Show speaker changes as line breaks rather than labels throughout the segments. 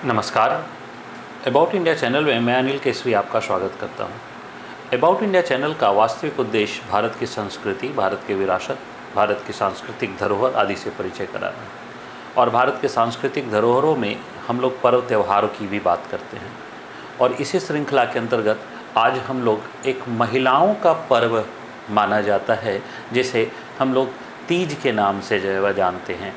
नमस्कार। About India channel में मैं अनिल केसरी आपका स्वागत करता हूं। अबाउट इंडिया चैनल का वास्तविक उद्देश्य भारत की संस्कृति, भारत की विरासत, भारत की सांस्कृतिक धरोहर आदि से परिचय कराना है। और भारत के सांस्कृतिक धरोहरों में हम लोग पर्व त्योहारों की भी बात करते हैं। और इसी श्रृंखला के अंतर्गत आज हम लोग एक महिलाओं का पर्व माना जाता है, जिसे हम लोग तीज के नाम से जो है वह जानते हैं।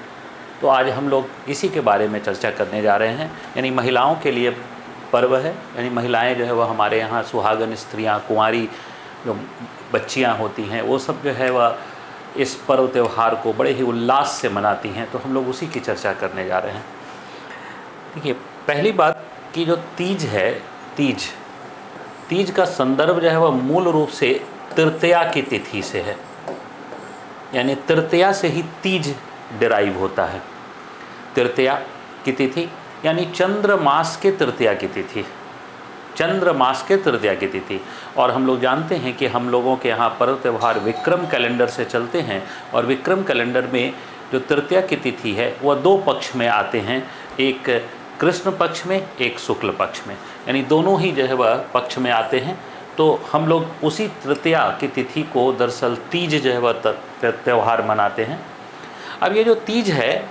तो आज हम लोग इसी के बारे में चर्चा करने जा रहे हैं। यानी महिलाओं के लिए पर्व है, यानी महिलाएं जो है वह हमारे यहाँ सुहागन स्त्रियाँ, कुंवारी जो बच्चियाँ होती हैं, वो सब जो है वह इस पर्व त्यौहार को बड़े ही उल्लास से मनाती हैं। तो हम लोग उसी की चर्चा करने जा रहे हैं। देखिए, पहली बात कि जो तीज है, तीज का संदर्भ जो है वह मूल रूप से तृतीया की तिथि से है। यानी तृतीया से ही तीज डिराइव होता है। तृतीया की तिथि यानी चंद्र मास के तृतीया की तिथि, चंद्र मास के तृतीया की तिथि। और हम लोग जानते हैं कि हम लोगों के यहाँ पर्व त्यौहार विक्रम कैलेंडर से चलते हैं। और विक्रम कैलेंडर में जो तृतीया की तिथि है वह दो पक्ष में आते हैं, एक कृष्ण पक्ष में, एक शुक्ल पक्ष में। यानी दोनों ही जो है वह पक्ष में आते हैं। तो हम लोग उसी तृतीया की तिथि को दरअसल तीज जो है वह त्यौहार मनाते हैं। अब ये जो तीज है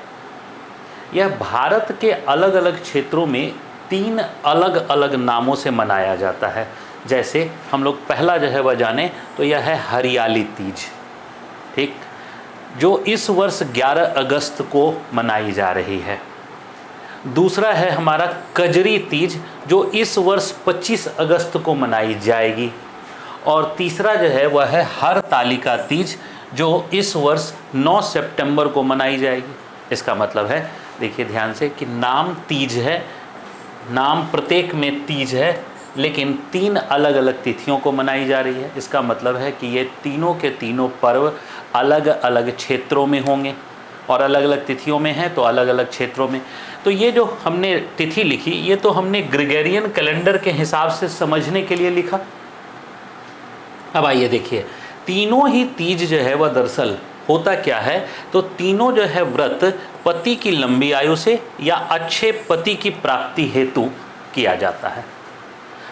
यह भारत के अलग अलग क्षेत्रों में 3 अलग अलग नामों से मनाया जाता है। जैसे हम लोग पहला जो है वह जाने तो यह है हरियाली तीज, ठीक, जो इस वर्ष 11 अगस्त को मनाई जा रही है। दूसरा है हमारा कजरी तीज, जो इस वर्ष 25 अगस्त को मनाई जाएगी। और तीसरा जो है वह है हरतालिका तीज, जो इस वर्ष 9 सितंबर को मनाई जाएगी। इसका मतलब है, देखिए ध्यान से, कि नाम तीज है, नाम प्रत्येक में तीज है, लेकिन 3 अलग अलग तिथियों को मनाई जा रही है। इसका मतलब है कि ये तीनों के तीनों पर्व अलग अलग क्षेत्रों में होंगे और अलग अलग तिथियों में हैं तो अलग अलग क्षेत्रों में। तो ये जो हमने तिथि लिखी, ये तो हमने ग्रेगोरियन कैलेंडर के हिसाब से समझने के लिए लिखा। अब आइए देखिए, तीनों ही तीज जो है वह दरअसल होता क्या है, तो तीनों जो है व्रत पति की लंबी आयु से या अच्छे पति की प्राप्ति हेतु किया जाता है।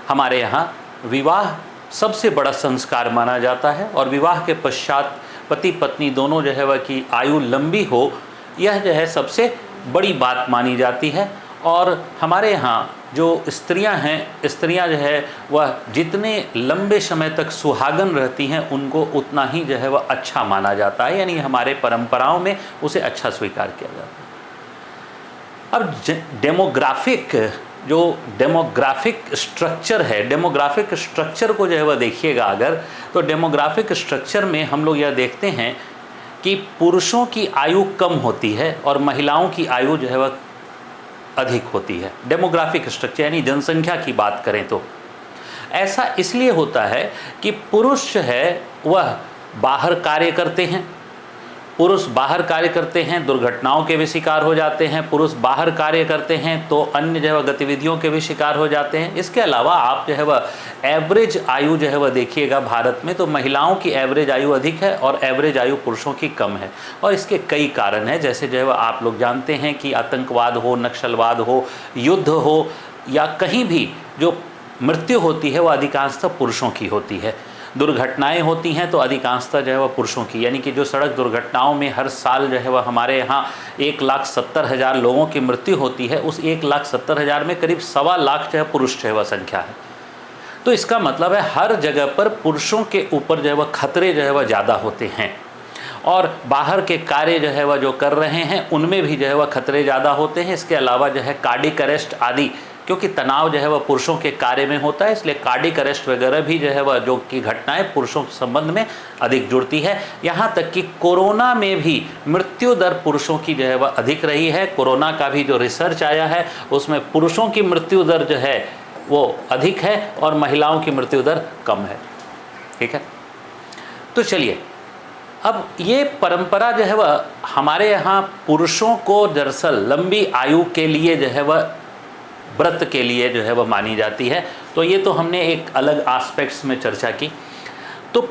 हमारे यहाँ विवाह सबसे बड़ा संस्कार माना जाता है और विवाह के पश्चात पति पत्नी दोनों जो है वह की आयु लंबी हो, यह जो है सबसे बड़ी बात मानी जाती है। और हमारे यहाँ जो स्त्रियां हैं, स्त्रियां जो है वह जितने लंबे समय तक सुहागन रहती हैं उनको उतना ही जो है वह अच्छा माना जाता है। यानी हमारे परंपराओं में उसे अच्छा स्वीकार किया जाता है। अब डेमोग्राफिक स्ट्रक्चर है, डेमोग्राफिक स्ट्रक्चर को जो है वह देखिएगा अगर, तो डेमोग्राफिक स्ट्रक्चर में हम लोग यह देखते हैं कि पुरुषों की आयु कम होती है और महिलाओं की आयु जो है वह अधिक होती है। डेमोग्राफिक स्ट्रक्चर यानी जनसंख्या की बात करें तो ऐसा इसलिए होता है कि पुरुष है वह बाहर कार्य करते हैं, पुरुष बाहर कार्य करते हैं, दुर्घटनाओं के भी शिकार हो जाते हैं। पुरुष बाहर कार्य करते हैं तो अन्य जो है वह गतिविधियों के भी शिकार हो जाते हैं। इसके अलावा आप जो है वह एवरेज आयु जो है वह देखिएगा भारत में, तो महिलाओं की एवरेज आयु अधिक है और एवरेज आयु पुरुषों की कम है। और इसके कई कारण हैं, जैसे जो है वह आप लोग जानते हैं कि आतंकवाद हो, नक्सलवाद हो, युद्ध हो, या कहीं भी जो मृत्यु होती है वह अधिकांशतः पुरुषों की होती है। दुर्घटनाएं होती हैं तो अधिकांशतः जो है वह पुरुषों की, यानी कि जो सड़क दुर्घटनाओं में हर साल जो है वह हमारे यहाँ 1,70,000 लोगों की मृत्यु होती है, उस 1,70,000 में करीब 1.25 लाख जो है पुरुष जो है वह संख्या है। तो इसका मतलब है हर जगह पर पुरुषों के ऊपर जो है वह खतरे जो है वह ज़्यादा होते हैं। और बाहर के कार्य जो है वह जो कर रहे हैं उनमें भी जो है वह खतरे ज़्यादा होते हैं। इसके अलावा जो है कार्डिक अरेस्ट आदि, क्योंकि तनाव जो है वह पुरुषों के कार्य में होता है, इसलिए कार्डिक अरेस्ट वगैरह भी जो है वह जो कि घटनाएं पुरुषों के संबंध में अधिक जुड़ती है। यहाँ तक कि कोरोना में भी मृत्यु दर पुरुषों की जो है वह अधिक रही है। कोरोना का भी जो रिसर्च आया है उसमें पुरुषों की मृत्यु दर जो है वो अधिक है और महिलाओं की मृत्यु दर कम है। ठीक है, तो चलिए, अब ये परंपरा जो है वह हमारे यहाँ पुरुषों को दरअसल लंबी आयु के लिए जो है वह व्रत के लिए जो है वह मानी जाती है। तो ये तो हमने एक अलग एस्पेक्ट्स में चर्चा की। तो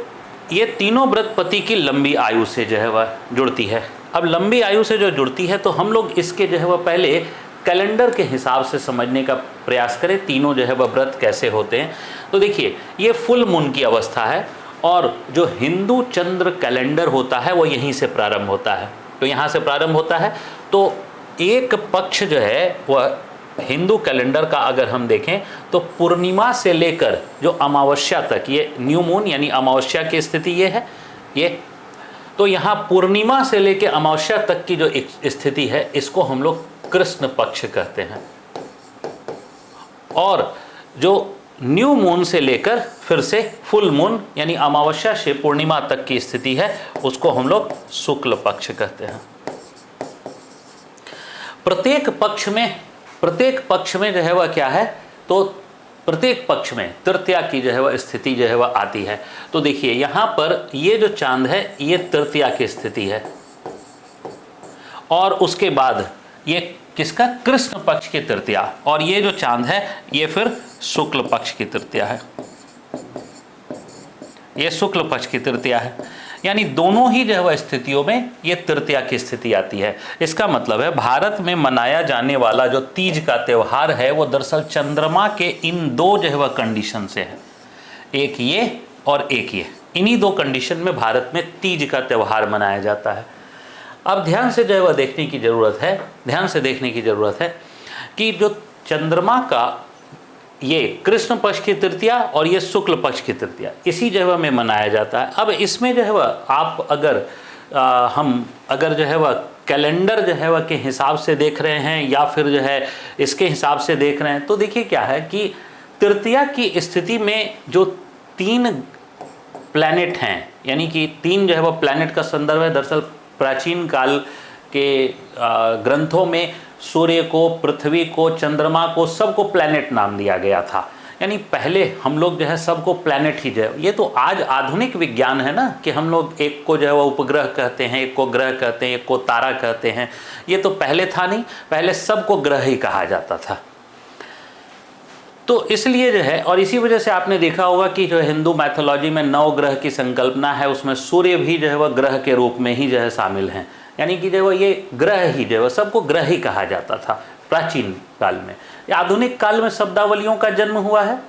ये तीनों व्रत पति की लंबी आयु से जो है वह जुड़ती है। अब लंबी आयु से जो जुड़ती है तो हम लोग इसके जो है वह पहले कैलेंडर के हिसाब से समझने का प्रयास करें, तीनों जो है वह व्रत कैसे होते हैं। तो देखिए, ये फुल मून की अवस्था है और जो हिंदू चंद्र कैलेंडर होता है वो यहीं से प्रारंभ होता है। तो यहाँ से प्रारंभ होता है। तो एक पक्ष जो है वह हिंदू कैलेंडर का अगर हम देखें तो पूर्णिमा से लेकर जो अमावस्या तक, ये न्यू मून यानी अमावस्या की स्थिति ये है, ये तो यहाँ पूर्णिमा से लेकर अमावस्या तक की जो स्थिति है इसको हम लोग कृष्ण पक्ष कहते हैं। और जो न्यू मून से लेकर फिर से फुल मून यानी अमावस्या से पूर्णिमा तक की स्थिति है उसको हम लोग शुक्ल पक्ष कहते हैं। प्रत्येक पक्ष में जो है वह क्या है, तो प्रत्येक पक्ष में तृतीया की जो है वह स्थिति जो है वह आती है। तो देखिए यहाँ पर ये जो चांद है ये तृतीया की स्थिति है और उसके बाद ये किसका, कृष्ण पक्ष की तृतीया, और ये जो चांद है ये फिर शुक्ल पक्ष की तृतीया है, ये शुक्ल पक्ष की तृतीया है। यानी दोनों ही जो है वह स्थितियों में ये तृतीया की स्थिति आती है। इसका मतलब है भारत में मनाया जाने वाला जो तीज का त्यौहार है वो दरअसल चंद्रमा के इन दो जो है वह कंडीशन से है, एक ये और एक ये, इन्हीं दो कंडीशन में भारत में तीज का त्यौहार मनाया जाता है। अब ध्यान से जो है वह देखने की ज़रूरत है कि जो चंद्रमा का ये कृष्ण पक्ष की तृतीया और ये शुक्ल पक्ष की तृतीया इसी जगह में मनाया जाता है। अब इसमें जो है वह आप अगर जो है वह कैलेंडर जो है वह के हिसाब से देख रहे हैं या फिर जो है इसके हिसाब से देख रहे हैं तो देखिए क्या है कि तृतीया की स्थिति में जो 3 प्लैनेट हैं, यानी कि 3 जो है वह प्लैनेट का संदर्भ है। दरअसल प्राचीन काल के ग्रंथों में सूर्य को, पृथ्वी को, चंद्रमा को, सबको प्लैनेट नाम दिया गया था। यानी पहले हम लोग जो है सबको प्लैनेट ही जो है, ये तो आज आधुनिक विज्ञान है ना कि हम लोग एक को जो है वो उपग्रह कहते हैं, एक को ग्रह कहते हैं, एक को तारा कहते हैं। ये तो पहले था नहीं, पहले सबको ग्रह ही कहा जाता था। तो इसलिए जो है, और इसी वजह से आपने देखा होगा कि जो हिंदू मैथोलॉजी में 9 ग्रह की संकल्पना है उसमें सूर्य भी जो है वह ग्रह के रूप में ही जो है शामिल हैं। यानी कि जो ये ग्रह ही जो है सबको ग्रह ही कहा जाता था प्राचीन काल में। आधुनिक काल में शब्दावलियों का जन्म हुआ है।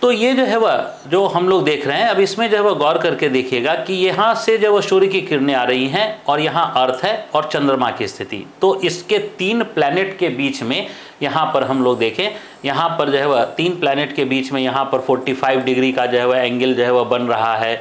तो ये जो है वह जो हम लोग देख रहे हैं, अब इसमें जो है वह गौर करके देखिएगा कि यहाँ से जो वह सूर्य की किरणें आ रही हैं और यहाँ अर्थ है और चंद्रमा की स्थिति। तो इसके 3 प्लैनेट के बीच में यहाँ पर हम लोग देखें, यहाँ पर जो है वह 3 प्लैनेट के बीच में यहाँ पर 45 डिग्री का जो है वह एंगल जो है वह बन रहा है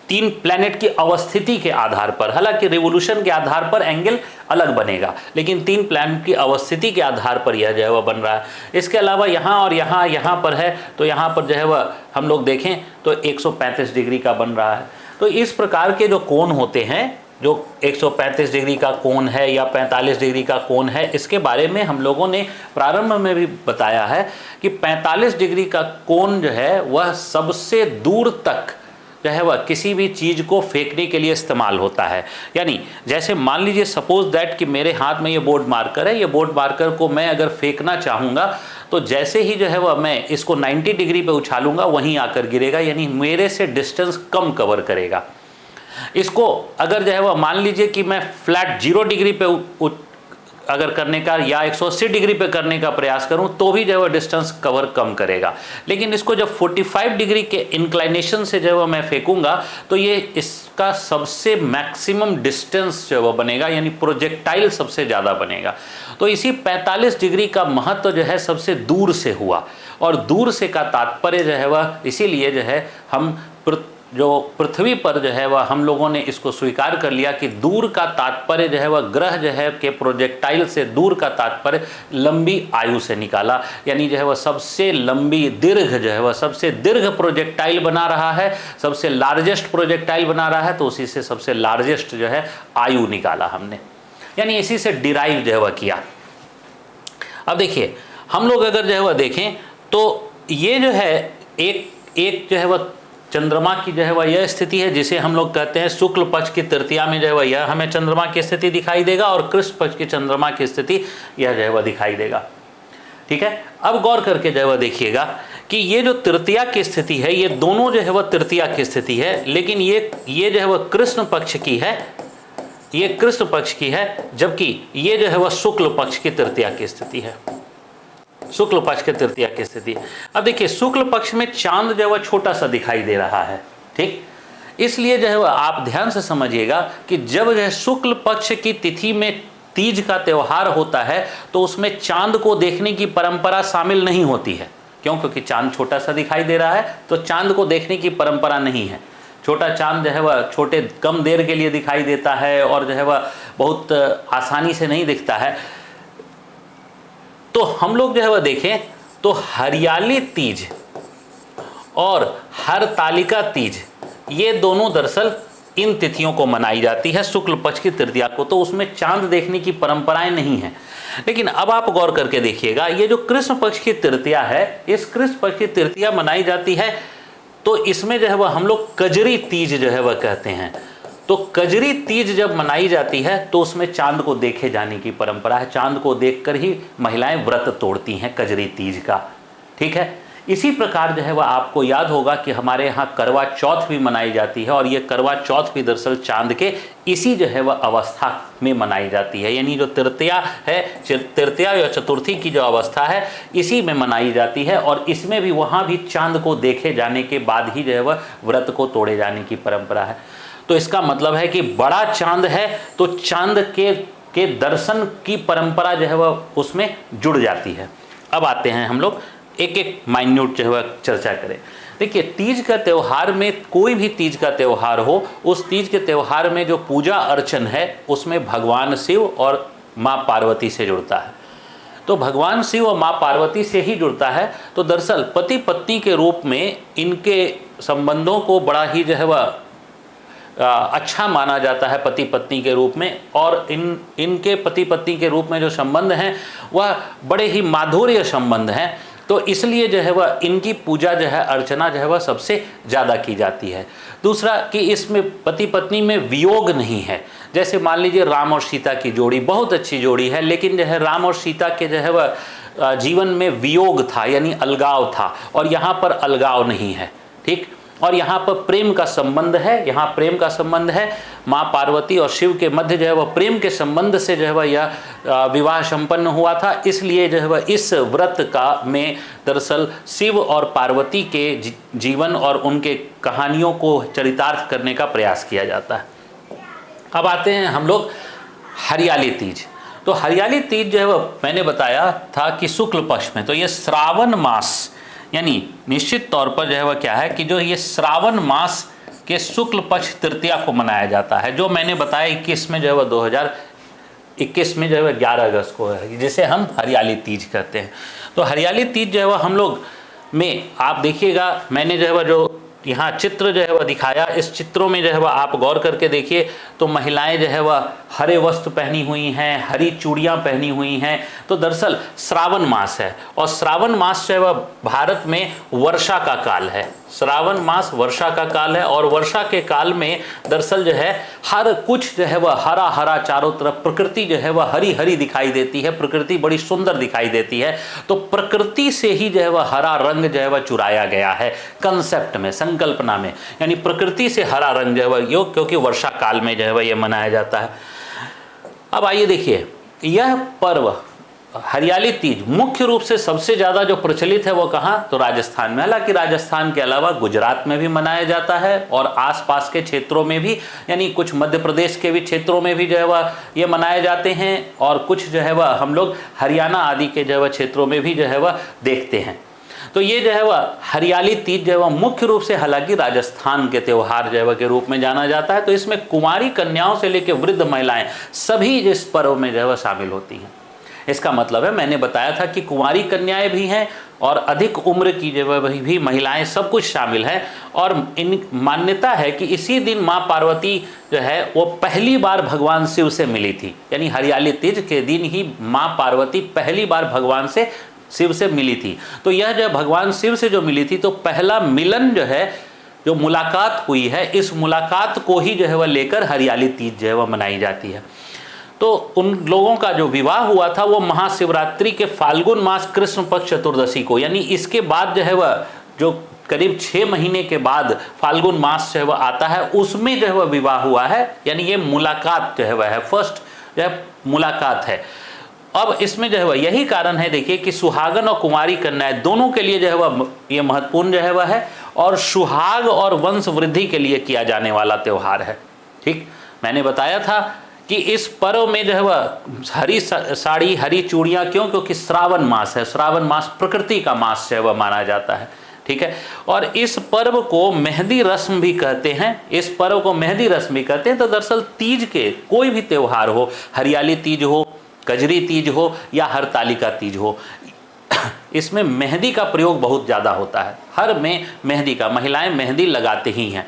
3 प्लैनेट की अवस्थिति के आधार पर। हालांकि रिवोल्यूशन के आधार पर एंगल अलग बनेगा, लेकिन 3 प्लैनेट की अवस्थिति के आधार पर यह जो है वह बन रहा है। इसके अलावा यहाँ और यहाँ पर है, तो यहाँ पर जो है वह हम लोग देखें तो 135 डिग्री का बन रहा है। तो इस प्रकार के जो कोण होते हैं, जो 135 डिग्री का कोण है या 45 डिग्री का कोण है, इसके बारे में हम लोगों ने प्रारंभ में भी बताया है कि 45 डिग्री का कोण जो है वह सबसे दूर तक जो है वह किसी भी चीज़ को फेंकने के लिए इस्तेमाल होता है। यानी जैसे मान लीजिए सपोज दैट कि मेरे हाथ में ये बोर्ड मार्कर है, ये बोर्ड मार्कर को मैं अगर फेंकना चाहूँगा तो जैसे ही जो है वह मैं इसको 90 डिग्री पे उछालूंगा वहीं आकर गिरेगा, यानी मेरे से डिस्टेंस कम कवर करेगा। इसको अगर जो है वह मान लीजिए कि मैं फ्लैट 0 डिग्री पे अगर करने का या 180 डिग्री पे करने का प्रयास करूं तो भी जो है वह डिस्टेंस कवर कम करेगा। लेकिन इसको जब 45 डिग्री के इंक्लाइनेशन से जो है वह मैं फेंकूंगा तो ये इसका सबसे मैक्सिमम डिस्टेंस जो है वह बनेगा, यानी प्रोजेक्टाइल सबसे ज़्यादा बनेगा। तो इसी 45 डिग्री का महत्व जो है सबसे दूर से हुआ, और दूर से का तात्पर्य जो है वह इसीलिए जो है हम जो पृथ्वी पर जो है वह हम लोगों ने इसको स्वीकार कर लिया कि दूर का तात्पर्य जो है वह ग्रह जो है के प्रोजेक्टाइल से दूर का तात्पर्य लंबी आयु से निकाला। यानी जो है वह सबसे लंबी दीर्घ जो है वह सबसे दीर्घ प्रोजेक्टाइल बना रहा है, सबसे लार्जेस्ट प्रोजेक्टाइल बना रहा है, तो उसी से सबसे लार्जेस्ट जो है आयु निकाला हमने, यानी इसी से डिराइव जो है वह किया। अब देखिए हम लोग अगर जो है वह देखें तो ये जो है एक जो है वह चंद्रमा की जो है वह यह स्थिति है जिसे हम लोग कहते हैं शुक्ल पक्ष की तृतीया में जो है वह यह हमें चंद्रमा की स्थिति दिखाई देगा, और कृष्ण पक्ष की चंद्रमा की स्थिति यह जो है वह दिखाई देगा। ठीक है, अब गौर करके जो है वह देखिएगा कि ये जो तृतीया की स्थिति है ये दोनों जो है वह तृतीया की स्थिति है, लेकिन ये जो है वह कृष्ण पक्ष की है, ये कृष्ण पक्ष की है, जबकि ये जो है वह शुक्ल पक्ष की तृतीया की स्थिति है, शुक्ल पक्ष के तृतीया की स्थिति। अब देखिए शुक्ल पक्ष में चांद जो है वह छोटा सा दिखाई दे रहा है, ठीक। इसलिए जो है वह आप ध्यान से समझिएगा कि जब जो है शुक्ल पक्ष की तिथि में तीज का त्यौहार होता है तो उसमें चांद को देखने की परंपरा शामिल नहीं होती है। क्यों? क्योंकि चांद छोटा सा दिखाई दे रहा है, तो चांद को देखने की परंपरा नहीं है। छोटा चांद जो है वह छोटे कम देर के लिए दिखाई देता है और जो है वह बहुत आसानी से नहीं दिखता है। तो हम लोग जो है वह देखें तो हरियाली तीज और हरतालिका तीज, ये दोनों दरअसल इन तिथियों को मनाई जाती है शुक्ल पक्ष की तृतीया को, तो उसमें चांद देखने की परंपराएं नहीं हैं। लेकिन अब आप गौर करके देखिएगा, ये जो कृष्ण पक्ष की तृतीया है, इस कृष्ण पक्ष की तृतीया मनाई जाती है तो इसमें जो है वह हम लोग कजरी तीज जो है वह कहते हैं। तो कजरी तीज जब मनाई जाती है तो उसमें चांद को देखे जाने की परंपरा है, चांद को देखकर ही महिलाएं व्रत तोड़ती हैं कजरी तीज का, ठीक है। इसी प्रकार जो है वह आपको याद होगा कि हमारे यहाँ करवा चौथ भी मनाई जाती है, और ये करवा चौथ भी दरअसल चांद के इसी जो है वह अवस्था में मनाई जाती है, यानी जो तृतीया है, तृतीया या चतुर्थी की जो अवस्था है इसी में मनाई जाती है, और इसमें भी वहाँ भी चांद को देखे जाने के बाद ही जो है वह व्रत को तोड़े जाने की परंपरा है। तो इसका मतलब है कि बड़ा चांद है तो चांद के दर्शन की परंपरा जो है वह उसमें जुड़ जाती है। अब आते हैं हम लोग एक एक माइन्यूट जो है वह चर्चा करें। देखिए तीज का त्यौहार में, कोई भी तीज का त्यौहार हो, उस तीज के त्यौहार में जो पूजा अर्चन है उसमें भगवान शिव और माँ पार्वती से जुड़ता है। तो भगवान शिव और माँ पार्वती से ही जुड़ता है। तो दरअसल पति पत्नी के रूप में इनके संबंधों को बड़ा ही जो है वह अच्छा माना जाता है पति पत्नी के रूप में, और इनके पति पत्नी के रूप में जो संबंध हैं वह बड़े ही माधुर्य संबंध हैं। तो इसलिए जो है वह इनकी पूजा जो है अर्चना जो है वह सबसे ज़्यादा की जाती है। दूसरा कि इसमें पति पत्नी में वियोग नहीं है। जैसे मान लीजिए राम और सीता की जोड़ी बहुत अच्छी जोड़ी है, लेकिन जो है राम और सीता के जो है वह जीवन में वियोग था, यानी अलगाव था, और यहाँ पर अलगाव नहीं है, ठीक। और यहाँ पर प्रेम का संबंध है, यहाँ प्रेम का संबंध है। माँ पार्वती और शिव के मध्य जो है वह प्रेम के संबंध से जो है वह यह विवाह संपन्न हुआ था। इसलिए जो है वह इस व्रत का में दरअसल शिव और पार्वती के जीवन और उनके कहानियों को चरितार्थ करने का प्रयास किया जाता है। अब आते हैं हम लोग हरियाली तीज। तो हरियाली तीज जो है वह मैंने बताया था कि शुक्ल पक्ष में, तो ये श्रावण मास, यानी निश्चित तौर पर जो है वह क्या है कि जो ये श्रावण मास के शुक्ल पक्ष तृतीया को मनाया जाता है, जो मैंने बताया 21 में जो है वह 2021 में जो है वह 11 अगस्त को है, जिसे हम हरियाली तीज कहते हैं। तो हरियाली तीज जो है वह हम लोग में आप देखिएगा, मैंने जो है वह जो यहाँ चित्र जो है वह दिखाया, इस चित्रों में जो है वह आप गौर करके देखिए तो महिलाएं जो है वह हरे वस्त्र पहनी हुई हैं, हरी चूड़ियाँ पहनी हुई हैं। तो दरअसल श्रावण मास है, और श्रावण मास जो है वह भारत में वर्षा का काल है। श्रावण मास वर्षा का काल है, और वर्षा के काल में दरअसल जो है हर कुछ जो है वह हरा हरा, चारों तरफ प्रकृति जो है वह हरी हरी दिखाई देती है, प्रकृति बड़ी सुंदर दिखाई देती है। तो प्रकृति से ही जो है वह हरा रंग जो है वह चुराया गया है कंसेप्ट में, संकल्पना में, यानी प्रकृति से हरा रंग जो है वह योग, क्योंकि वर्षा काल में जो है वह यह मनाया जाता है। अब आइए देखिए, यह पर्व हरियाली तीज मुख्य रूप से सबसे ज़्यादा जो प्रचलित है वो कहाँ, तो राजस्थान में। हालांकि राजस्थान के अलावा गुजरात में भी मनाया जाता है, और आसपास के क्षेत्रों में भी, यानी कुछ मध्य प्रदेश के भी क्षेत्रों में भी जो है वह ये मनाए जाते हैं, और कुछ जो है वह हम लोग हरियाणा आदि के जो है वह क्षेत्रों में भी जो है वह देखते हैं। तो ये जो है वह हरियाली तीज जो है वह मुख्य रूप से हालांकि राजस्थान के त्यौहार जो है वह के रूप में जाना जाता है। तो इसमें कुमारी कन्याओं से लेकर वृद्ध महिलाएं सभी इस पर्व में जो है वह शामिल होती हैं। इसका मतलब है, मैंने बताया था कि कुंवारी कन्याएं भी हैं और अधिक उम्र की जो है भी महिलाएं, सब कुछ शामिल है। और इन मान्यता है कि इसी दिन माँ पार्वती जो है वो पहली बार भगवान शिव से मिली थी, यानी हरियाली तीज के दिन ही माँ पार्वती पहली बार भगवान से शिव से मिली थी। तो यह जो भगवान शिव से जो मिली थी, तो पहला मिलन जो है, जो मुलाकात हुई है, इस मुलाकात को ही जो है वह लेकर हरियाली तीज जो है वह मनाई जाती है। तो उन लोगों का जो विवाह हुआ था वो महाशिवरात्रि के फाल्गुन मास कृष्ण पक्ष चतुर्दशी को, यानी इसके बाद जो है वह जो करीब 6 महीने के बाद फाल्गुन मास जो है वह आता है, उसमें जो है वह विवाह हुआ है, यानी ये मुलाकात जो है वह है, फर्स्ट जो है मुलाकात है। अब इसमें जो है वह यही कारण है देखिए कि सुहागन और कुंवारी कन्याएं दोनों के लिए जो है वह ये महत्वपूर्ण जो है वह है, और सुहाग और वंश वृद्धि के लिए किया जाने वाला त्यौहार है। ठीक, मैंने बताया था कि इस पर्व में जो है वह हरी साड़ी, हरी चूड़ियाँ, क्यों? क्योंकि श्रावण मास है, श्रावण मास प्रकृति का मास जो है वह माना जाता है। ठीक है, और इस पर्व को मेहंदी रस्म भी कहते हैं, इस पर्व को मेहंदी रस्म भी कहते हैं। तो दरअसल तीज के कोई भी त्यौहार हो, हरियाली तीज हो, कजरी तीज हो या हरतालिका तीज हो, इसमें मेहंदी का प्रयोग बहुत ज़्यादा होता है। हर में मेहंदी का, महिलाएं मेहंदी लगाते ही हैं।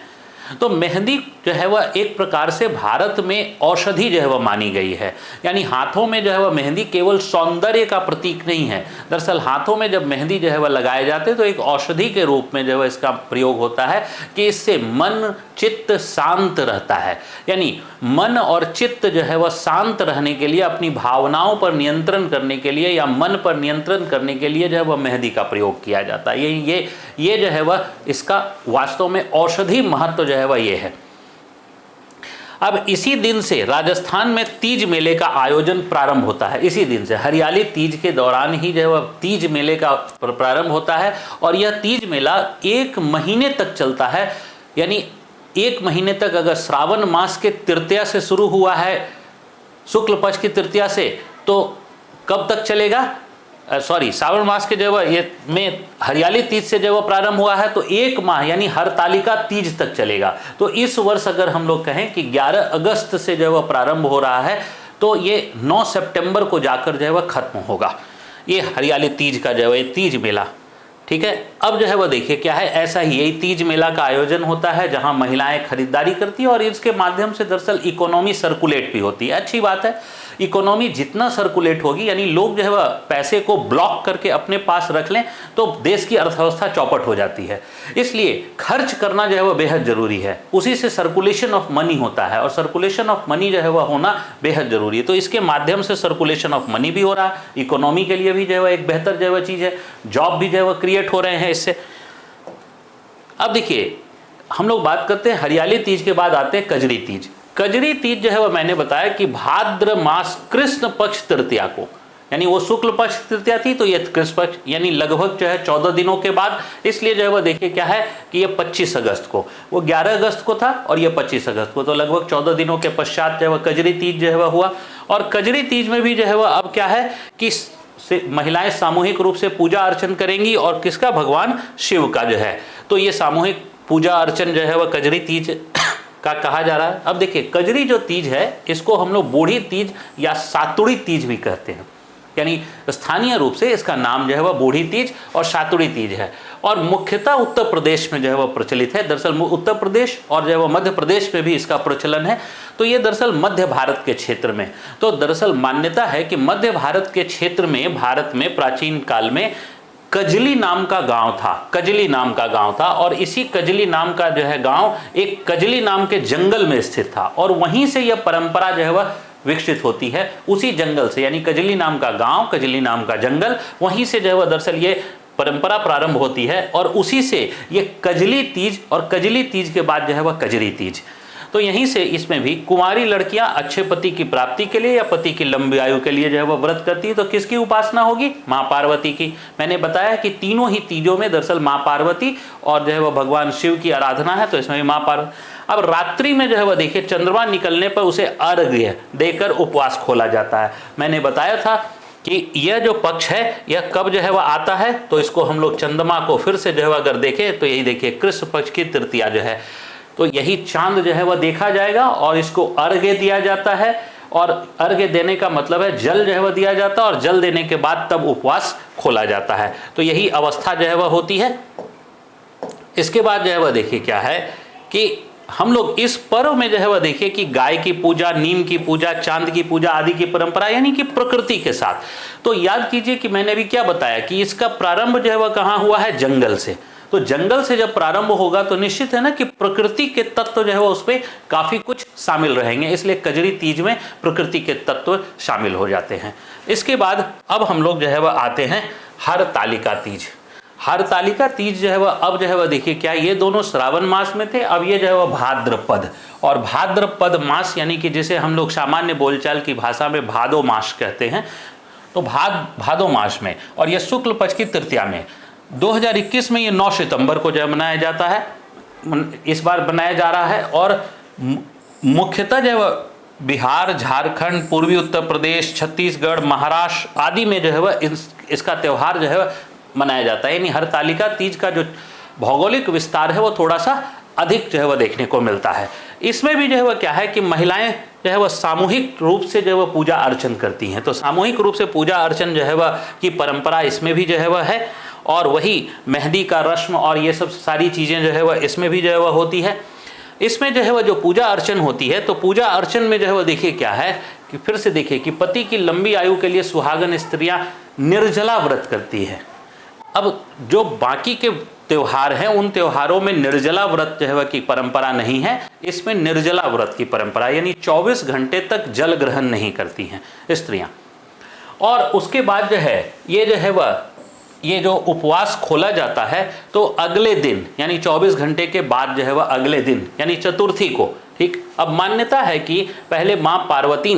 तो मेहंदी जो है वह एक प्रकार से भारत में औषधि जो है वह मानी गई है। यानी हाथों में जो है वह मेहंदी केवल सौंदर्य का प्रतीक नहीं है, दरअसल हाथों में जब मेहंदी जो है वह लगाए जाते हैं तो एक औषधि के रूप में जो है इसका प्रयोग होता है कि इससे मन चित्त शांत रहता है। यानी मन और चित्त जो है वह शांत रहने के लिए, अपनी भावनाओं पर नियंत्रण करने के लिए या मन पर नियंत्रण करने के लिए जो है वह मेहंदी का प्रयोग किया जाता है। ये जो है वह इसका वास्तव में औषधि महत्व जो है वह ये है। अब इसी दिन से राजस्थान में तीज मेले का आयोजन प्रारंभ होता है। इसी दिन से हरियाली तीज के दौरान ही जो है वह तीज मेले का प्रारंभ होता है, और यह तीज मेला 1 महीने तक चलता है। यानी 1 महीने तक, अगर श्रावण मास के तृतीया से शुरू हुआ है, शुक्ल पक्ष की तृतीया से, तो कब तक चलेगा? श्रावण मास के जो है ये में हरियाली तीज से जो प्रारंभ हुआ है तो 1 माह यानी हरतालिका तीज तक चलेगा। तो इस वर्ष अगर हम लोग कहें कि 11 अगस्त से जो है प्रारंभ हो रहा है, तो ये 9 सितंबर को जाकर जो है खत्म होगा, ये हरियाली तीज का जो है तीज मेला। ठीक है, अब जो है वह देखिए क्या है, ऐसा ही यही तीज मेला का आयोजन होता है जहां महिलाएं खरीदारी करती है, और इसके माध्यम से दरअसल इकोनॉमी सर्कुलेट भी होती है। अच्छी बात है, इकोनॉमी जितना सर्कुलेट होगी, यानी लोग जो है वह पैसे को ब्लॉक करके अपने पास रख लें, तो देश की अर्थव्यवस्था चौपट हो जाती है। इसलिए खर्च करना जो है वह बेहद जरूरी है, उसी से सर्कुलेशन ऑफ मनी होता है, और सर्कुलेशन ऑफ मनी जो है वह होना बेहद जरूरी है। तो इसके माध्यम से सर्कुलेशन ऑफ मनी भी हो रहा है, इकोनॉमी के लिए भी जो है वह एक बेहतर जो है वह चीज़ है, जॉब भी जो है वह क्रिएट हो रहे हैं इससे। अब देखिए, हम लोग बात करते हैं हरियाली तीज के बाद आते हैं कजरी तीज। कजरी तीज जो है वह मैंने बताया कि भाद्र मास कृष्ण पक्ष तृतीया को, यानी वो शुक्ल पक्ष तृतीया थी तो ये कृष्ण पक्ष, यानी लगभग जो है 14 दिनों के बाद। इसलिए जो है वह देखिए क्या है कि ये 25 अगस्त को, वो 11 अगस्त को था और ये 25 अगस्त को, तो लगभग 14 दिनों के पश्चात जो है वह कजरी तीज जो है वह हुआ। और कजरी तीज में भी जो है वह अब क्या है कि महिलाएं सामूहिक रूप से पूजा अर्चन करेंगी, और किसका? भगवान शिव का जो है। तो ये सामूहिक पूजा अर्चन जो है वह कजरी तीज का कहा जा रहा है। अब देखिए, कजरी जो तीज है इसको हम लोग बूढ़ी तीज या सातुड़ी तीज भी कहते हैं, यानी स्थानीय रूप से इसका नाम जो है वह बूढ़ी तीज और सातुड़ी तीज है, और मुख्यतः उत्तर प्रदेश में जो है वह प्रचलित है। दरअसल उत्तर प्रदेश और जो है वह मध्य प्रदेश में भी इसका प्रचलन है। तो ये दरअसल मध्य भारत के क्षेत्र में, तो दरअसल मान्यता है कि मध्य भारत के क्षेत्र में, भारत में प्राचीन काल में कजली नाम का गांव था, कजली नाम का गांव था, और इसी कजली नाम का जो है गांव एक कजली नाम के जंगल में स्थित था, और वहीं से यह परंपरा जो है वह विकसित होती है, उसी जंगल से, यानी कजली नाम का गांव, कजली नाम का जंगल, वहीं से जो है वह दरअसल ये परंपरा प्रारंभ होती है, और उसी से ये कजली तीज, और कजली तीज के बाद जो है वह कजरी तीज। तो यहीं से इसमें भी कुंवारी लड़कियां अच्छे पति की प्राप्ति के लिए या पति की लंबी आयु के लिए जो है वह व्रत करती है। तो किसकी उपासना होगी? माँ पार्वती की। मैंने बताया कि तीनों ही तीजों में दरअसल माँ पार्वती और जो है वह भगवान शिव की आराधना है, तो इसमें भी माँ पार्वती। अब रात्रि में जो है वह देखिए चंद्रमा निकलने पर उसे अर्घ्य देकर उपवास खोला जाता है। मैंने बताया था कि यह जो पक्ष है यह कब जो है वह आता है, तो इसको हम लोग चंद्रमा को फिर से जो है अगर देखें तो यही देखिए कृष्ण पक्ष की तृतीया जो है, तो यही चांद जो है वह देखा जाएगा और इसको अर्घ्य दिया जाता है। और अर्घ्य देने का मतलब है जल जो है वह दिया जाता है, और जल देने के बाद तब उपवास खोला जाता है। तो यही अवस्था जो है वह होती है। इसके बाद जो है वह देखिए क्या है कि हम लोग इस पर्व में जो है वह देखिए कि गाय की पूजा, नीम की पूजा, चांद की पूजा आदि की परंपरा, यानी कि प्रकृति के साथ। तो याद कीजिए कि मैंने अभी क्या बताया कि इसका प्रारंभ जो है वह कहाँ हुआ है? जंगल से। तो जंगल से जब प्रारंभ होगा तो निश्चित है ना कि प्रकृति के तत्व जो है वो उसमें काफी कुछ शामिल रहेंगे, इसलिए कजरी तीज में प्रकृति के तत्व शामिल हो जाते हैं। इसके बाद अब हम लोग जो है वह आते हैं हरतालिका तीज। हरतालिका तीज जो है वह अब जो है वह देखिए क्या, ये दोनों श्रावण मास में थे, अब ये जो है वह भाद्रपद, और भाद्रपद मास यानी कि जिसे हम लोग सामान्य बोलचाल की भाषा में भादो मास कहते हैं, तो भादो मास में, और यह शुक्ल पक्ष की तृतीया में 2021 में ये 9 सितंबर को जो है मनाया जाता है, इस बार बनाया जा रहा है। और मुख्यतः जो है बिहार, झारखंड, पूर्वी उत्तर प्रदेश, छत्तीसगढ़, महाराष्ट्र आदि में जो है वह इसका त्यौहार जो है मनाया जाता है। यानी हरतालिका तीज का जो भौगोलिक विस्तार है वो थोड़ा सा अधिक जो है वह देखने को मिलता है। इसमें भी जो है वह क्या है कि महिलाएं जो है वह सामूहिक रूप से जो है वह पूजा अर्चन करती हैं, तो सामूहिक रूप से पूजा अर्चन जो है वह की परंपरा इसमें भी जो है वह है। और वही मेहंदी का रस्म और ये सब सारी चीज़ें जो है वह इसमें भी जो है वह होती है। इसमें जो है वह जो पूजा अर्चन होती है, तो पूजा अर्चन में जो है वह देखिए क्या है कि फिर से देखिए कि पति की लंबी आयु के लिए सुहागन स्त्रियां निर्जला व्रत करती है। अब जो बाकी के त्योहार हैं उन त्योहारों में निर्जला व्रत जो है वह की परंपरा नहीं है, इसमें निर्जला व्रत की परंपरा, यानी 24 घंटे तक जल ग्रहण नहीं करती हैं स्त्रियां। और उसके बाद जो है ये जो उपवास खोला जाता है, तो अगले दिन यानी 24 घंटे के बाद जो है वह अगले दिन यानी चतुर्थी को, ठीक। अब मान्यता है कि पहले माँ पार्वती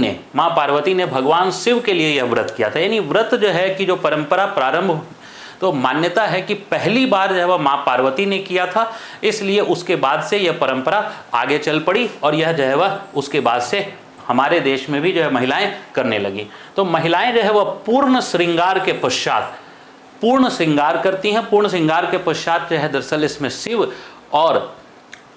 ने भगवान शिव के लिए यह व्रत किया था, यानी व्रत जो है कि जो परंपरा प्रारंभ, तो मान्यता है कि पहली बार जो है वह माँ पार्वती ने किया था, इसलिए उसके बाद से यह परंपरा आगे चल पड़ी और यह जो है वह उसके बाद से हमारे देश में भी जो है महिलाएं करने लगी। तो महिलाएं जो है वह पूर्ण श्रृंगार के पश्चात पूर्ण श्रृंगार करती हैं। पूर्ण श्रृंगार के पश्चात जो है दरअसल इसमें शिव और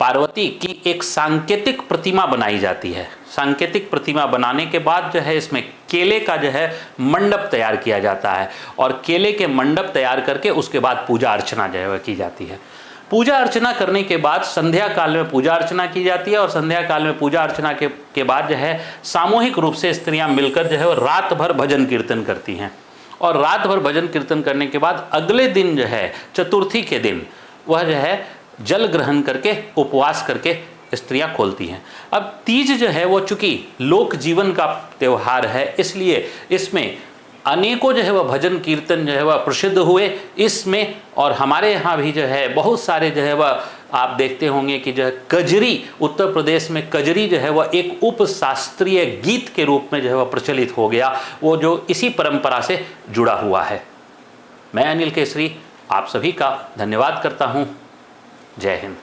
पार्वती की एक सांकेतिक प्रतिमा बनाई जाती है। सांकेतिक प्रतिमा बनाने के बाद जो है इसमें केले का जो है मंडप तैयार किया जाता है, और केले के मंडप तैयार करके उसके बाद पूजा अर्चना जो है वह की जाती है। पूजा अर्चना करने के बाद संध्या काल में पूजा अर्चना की जाती है, और संध्या काल में पूजा अर्चना के बाद जो है सामूहिक रूप से स्त्रियां मिलकर जो है रात भर भजन कीर्तन करती हैं। और रात भर भजन कीर्तन करने के बाद अगले दिन जो है चतुर्थी के दिन वह जो है जल ग्रहण करके उपवास करके स्त्रियां खोलती हैं। अब तीज जो है वो चूंकि लोक जीवन का त्यौहार है, इसलिए इसमें अनेकों जो है वह भजन कीर्तन जो है वह प्रसिद्ध हुए इसमें। और हमारे यहाँ भी जो है बहुत सारे जो है वह आप देखते होंगे कि जो है कजरी, उत्तर प्रदेश में कजरी जो है वह एक उपशास्त्रीय गीत के रूप में जो है वह प्रचलित हो गया, वो जो इसी परंपरा से जुड़ा हुआ है। मैं अनिल केसरी आप सभी का धन्यवाद करता हूँ। जय हिंद।